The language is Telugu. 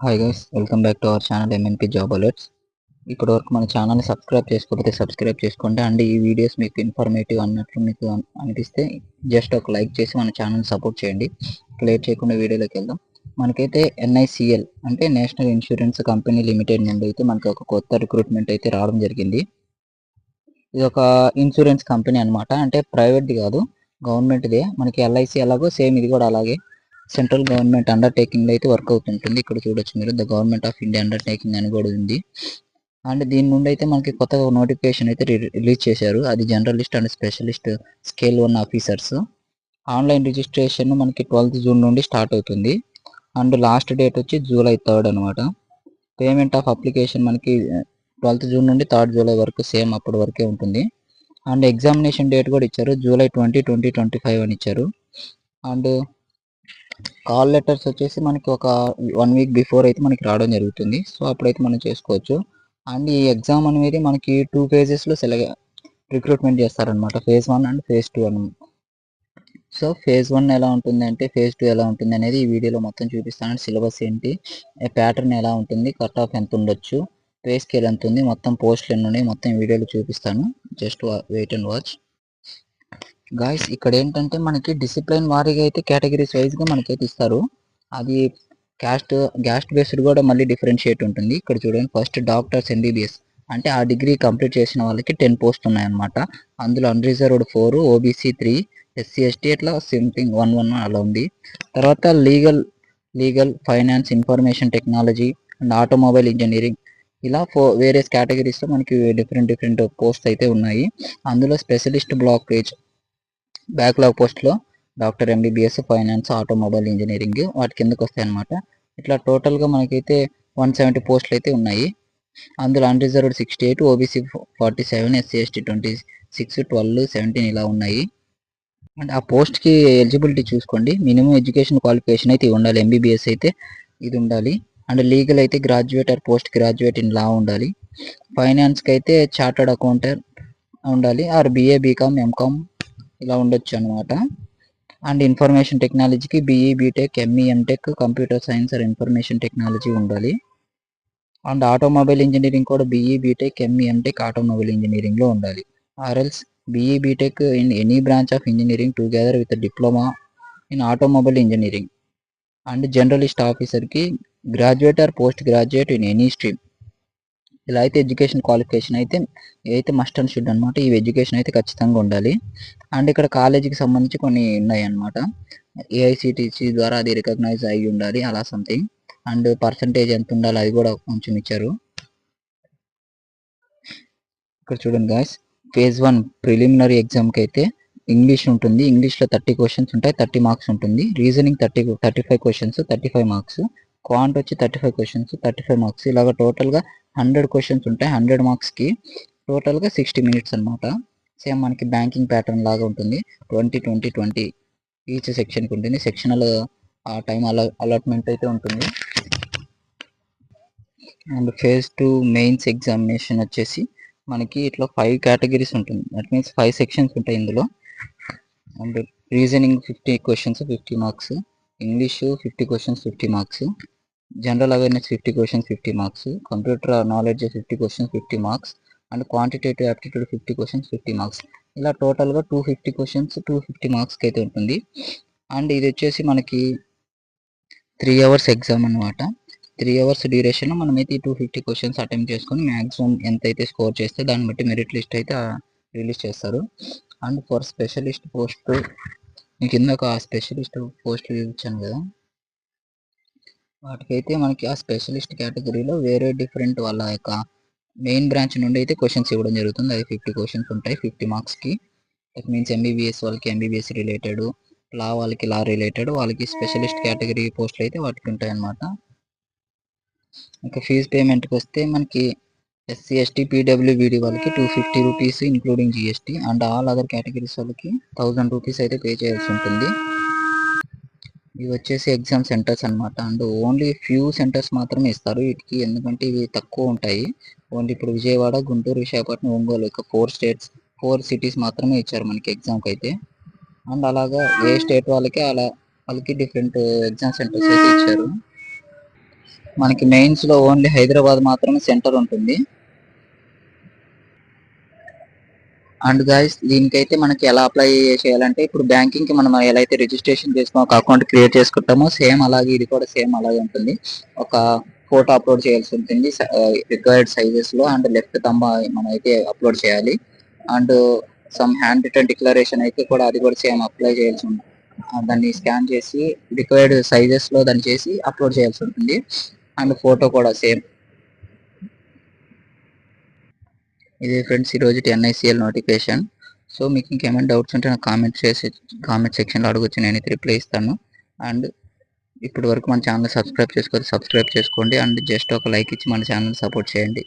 Hi guys, welcome back to our channel MNP job alerts. ఇప్పటి వరకు మన ఛానల్ని సబ్స్క్రైబ్ చేసుకోకపోతే సబ్స్క్రైబ్ చేసుకోండి. అండ్ ఈ వీడియోస్ మీకు ఇన్ఫర్మేటివ్ అన్నట్లు మీకు అనిపిస్తే జస్ట్ ఒక లైక్ చేసి మన ఛానల్ సపోర్ట్ చేయండి. లేట్ చేయకుండా వీడియోలోకి వెళ్దాం. మనకైతే ఎన్ఐసిఎల్ అంటే నేషనల్ ఇన్సూరెన్స్ కంపెనీ లిమిటెడ్ నుండి అయితే మనకి ఒక కొత్త రిక్రూట్మెంట్ అయితే రావడం జరిగింది. ఇది ఒక ఇన్సూరెన్స్ కంపెనీ అనమాట, అంటే ప్రైవేట్ది కాదు, గవర్నమెంట్దే. మనకి ఎల్ఐసి ఎలాగో సేమ్ ఇది కూడా అలాగే సెంట్రల్ గవర్నమెంట్ అండర్టేకింగ్ అయితే వర్క్ అవుతుంటుంది. ఇక్కడ చూడొచ్చు మీరు, the government of India undertaking అని కూడా ఉంది. అండ్ దీని నుండి అయితే మనకి కొత్తగా నోటిఫికేషన్ అయితే రిలీజ్ చేశారు. అది generalist and specialist scale 1 officers. Online registration మనకి 12th జూన్ నుండి స్టార్ట్ అవుతుంది. అండ్ లాస్ట్ డేట్ వచ్చి జూలై 3 అనమాట. పేమెంట్ ఆఫ్ అప్లికేషన్ మనకి 12th జూన్ నుండి 3rd జూలై వరకు సేమ్ అప్పటి వరకే ఉంటుంది. అండ్ ఎగ్జామినేషన్ డేట్ కూడా ఇచ్చారు, జూలై 20, 2025 అని ఇచ్చారు. అండ్ కాల్ లెటర్స్ వచ్చేసి మనకి ఒక 1 వీక్ బిఫోర్ అయితే మనకి రావడం జరుగుతుంది. సో అప్పుడైతే మనం చేసుకోవచ్చు. అండ్ ఈ ఎగ్జామ్ అనేది మనకి 2 phases రిక్రూట్మెంట్ చేస్తారనమాట, phase 1 అండ్ phase 2 అని. సో phase 1 ఎలా ఉంటుంది అంటే, phase 2 ఎలా ఉంటుంది అనేది ఈ వీడియోలో మొత్తం చూపిస్తాను. సిలబస్ ఏంటి, ప్యాటర్న్ ఎలా ఉంటుంది, కట్ ఆఫ్ ఎంత ఉండొచ్చు, పే స్కేల్ ఎంత ఉంది, మొత్తం పోస్టులు ఎన్ని ఉన్నాయి, మొత్తం వీడియోలో చూపిస్తాను. Just wait and watch. Guys ఇక్కడ ఏంటంటే మనకి డిసిప్లిన్ వారీగా అయితే కేటగిరీస్ వైజ్గా మనకైతే ఇస్తారు. అది క్యాస్ట్ బేస్డ్ కూడా మళ్ళీ డిఫరెన్షియేట్ ఉంటుంది. ఇక్కడ చూడండి, ఫస్ట్ డాక్టర్స్ ఎంబీబీఎస్ అంటే ఆ డిగ్రీ కంప్లీట్ చేసిన వాళ్ళకి 10 పోస్ట్ ఉన్నాయన్నమాట. అందులో అన్రిజర్వ్డ్ 4, ఓబీసీ 3, ఎస్సీ ఎస్టీ ఇట్లా సంథింగ్ 1 అలా ఉంది. తర్వాత legal, finance, information technology and automobile engineering, ఇలా వేరియస్ కేటగిరీస్లో మనకి డిఫరెంట్ పోస్ట్ అయితే ఉన్నాయి. అందులో స్పెషలిస్ట్ బ్యాక్లాగ్ పోస్ట్లో doctor MBBS, finance, automobile engineering వాటి కిందకి వస్తాయి అనమాట. ఇట్లా టోటల్గా మనకైతే 170 పోస్టులు అయితే ఉన్నాయి. అందులో అన్రిజర్వ్డ్ 68, ఓబీసీ 47, ఎస్సీ ఎస్టీ 26, 12, 17 ఇలా ఉన్నాయి. అండ్ ఆ పోస్ట్కి ఎలిజిబిలిటీ చూసుకోండి. మినిమం ఎడ్యుకేషన్ క్వాలిఫికేషన్ అయితే ఉండాలి, ఎంబీబీఎస్ అయితే ఇది ఉండాలి. అండ్ లీగల్ అయితే graduate or post graduate in law ఉండాలి. ఫైనాన్స్కి అయితే చార్టర్డ్ అకౌంటెంట్ ఉండాలి, ఆర్ బీఏ, బీకామ్, ఎంకామ్ ఇలా ఉండొచ్చు అనమాట. అండ్ ఇన్ఫర్మేషన్ టెక్నాలజీకి BE, BTech, ME, MTech, computer science or information technology ఉండాలి. అండ్ ఆటోమొబైల్ ఇంజనీరింగ్ కూడా BE, BTech, ME, MTech automobile ఇంజనీరింగ్లో ఉండాలి. Or else BE, BTech in any branch of engineering together with diploma in automobile engineering. And journalist ఆఫీసర్కి graduate or post graduate in any stream. ఇలా అయితే ఎడ్యుకేషన్ క్వాలిఫికేషన్ అయితే మస్ట్ అండ్ షుడ్ అనమాట. ఈ ఎడ్యుకేషన్ అయితే ఖచ్చితంగా ఉండాలి. అండ్ ఇక్కడ కాలేజీకి సంబంధించి కొన్ని ఉన్నాయి అనమాట. ఏఐసిటిసి ద్వారా అది రికగ్నైజ్ అయ్యి ఉండాలి, అలా సంథింగ్. అండ్ పర్సంటేజ్ ఎంత ఉండాలి అది కూడా కొంచెం ఇచ్చారు. ఇక్కడ చూడండి గాయస్, phase 1 ప్రిలిమినరీ ఎగ్జామ్కి అయితే ఇంగ్లీష్ ఉంటుంది. ఇంగ్లీష్లో 30 క్వశ్చన్స్ ఉంటాయి, 30 మార్క్స్ ఉంటుంది. Reasoning 35 questions, 35 marks. క్వాంట్ వచ్చి 35 క్వశ్చన్స్, 35 మార్క్స్. ఇలాగ టోటల్గా 100 క్వశ్చన్స్ ఉంటాయి. 100 మార్క్స్కి టోటల్గా 60 minutes అనమాట. సేమ్ మనకి బ్యాంకింగ్ ప్యాటర్న్ లాగా ఉంటుంది. 20, 20, 20 ఈచ్ సెక్షన్కి ఉంటుంది. సెక్షనల్ టైం అలాట్మెంట్ అయితే ఉంటుంది. అండ్ phase 2 మెయిన్స్ ఎగ్జామినేషన్ వచ్చేసి మనకి ఇట్లా 5 కేటగిరీస్ ఉంటుంది. దట్ మీన్స్ 5 సెక్షన్స్ ఉంటాయి ఇందులో. And reasoning 50 questions, 50 marks. English 50 questions, 50 marks. General awareness 50 questions, 50 marks. Computer knowledge 50 questions, 50 marks. And quantitative aptitude 50 questions, 50 marks. ఇలా టోటల్గా 250 క్వశ్చన్స్, 250 మార్క్స్కి అయితే ఉంటుంది. అండ్ ఇది వచ్చేసి మనకి 3 hours ఎగ్జామ్ అనమాట. 3 hours డ్యూరేషన్లో మనమైతే ఈ 250 క్వశ్చన్స్ అటెంప్ట్ చేసుకొని మ్యాక్సిమం ఎంత అయితే స్కోర్ చేస్తే దాన్ని బట్టి మెరిట్ లిస్ట్ అయితే రిలీజ్ చేస్తారు. అండ్ ఫర్ స్పెషలిస్ట్ పోస్ట్, మీకు కింద ఒక స్పెషలిస్ట్ పోస్ట్ ఇచ్చాను కదా, వాటికైతే మనకి ఆ స్పెషలిస్ట్ కేటగిరీలో వేరే డిఫరెంట్ వాళ్ళ యొక్క మెయిన్ బ్రాంచ్ నుండి అయితే క్వశ్చన్స్ ఇవ్వడం జరుగుతుంది. అది 50 క్వశ్చన్స్ ఉంటాయి, 50 మార్క్స్కి. దట్ మీన్స్ ఎంబీబీఎస్ వాళ్ళకి ఎంబీబీఎస్ రిలేటెడ్, లా వాళ్ళకి లా రిలేటెడ్, వాళ్ళకి స్పెషలిస్ట్ కేటగిరీ పోస్టులు అయితే వాటికి ఉంటాయి అన్నమాట. ఇంకా ఫీజు పేమెంట్కి వస్తే మనకి ఎస్సీ ఎస్టీ పీడబ్ల్యూబీడీ వాళ్ళకి 250 rupees including GST. And all other categories వాళ్ళకి 1000 రూపీస్ అయితే పే చేయాల్సి ఉంటుంది. ఇవి వచ్చేసి ఎగ్జామ్ సెంటర్స్ అనమాట. అండ్ ఓన్లీ ఫ్యూ సెంటర్స్ మాత్రమే ఇస్తారు వీటికి, ఎందుకంటే ఇవి తక్కువ ఉంటాయి. ఓన్లీ ఇప్పుడు విజయవాడ, గుంటూరు, విశాఖపట్నం, ఒంగోలు, ఇక 4 సిటీస్ మాత్రమే ఇచ్చారు మనకి ఎగ్జామ్కి అయితే. అండ్ అలాగా ఏ స్టేట్ వాళ్ళకి డిఫరెంట్ ఎగ్జామ్ సెంటర్స్ అయితే ఇచ్చారు. మనకి మెయిన్స్లో ఓన్లీ హైదరాబాద్ మాత్రమే సెంటర్ ఉంటుంది. అండ్ గైస్ దీనికైతే మనకి ఎలా అప్లై చేయాలంటే, ఇప్పుడు బ్యాంకింగ్కి మనం ఎలా అయితే రిజిస్ట్రేషన్ చేసుకుని ఒక అకౌంట్ క్రియేట్ చేసుకుంటామో సేమ్ అలాగే ఇది కూడా సేమ్ అలాగే ఉంటుంది. ఒక ఫోటో అప్లోడ్ చేయాల్సి ఉంటుంది రిక్వైర్డ్ సైజెస్లో, అండ్ లెఫ్ట్ తంబ మనం అయితే అప్లోడ్ చేయాలి. And some hand written declaration అయితే కూడా అది కూడా సేమ్ అప్లై చేయాల్సి ఉంటుంది. దాన్ని స్కాన్ చేసి రిక్వైర్డ్ సైజెస్లో దాన్ని చేసి అప్లోడ్ చేయాల్సి ఉంటుంది. అండ్ ఫోటో కూడా సేమ్. ఇది ఫ్రెండ్స్ ఈరోజు NICL నోటిఫికేషన్. సో మీకు ఇంకేమైనా డౌట్స్ ఉంటే నాకు కామెంట్ సెక్షన్లో అడగొచ్చు, నేనైతే రిప్లై ఇస్తాను. అండ్ ఇప్పటి వరకు మన ఛానల్ సబ్స్క్రైబ్ చేసుకోండి. అండ్ జస్ట్ ఒక లైక్ ఇచ్చి మన ఛానల్ సపోర్ట్ చేయండి.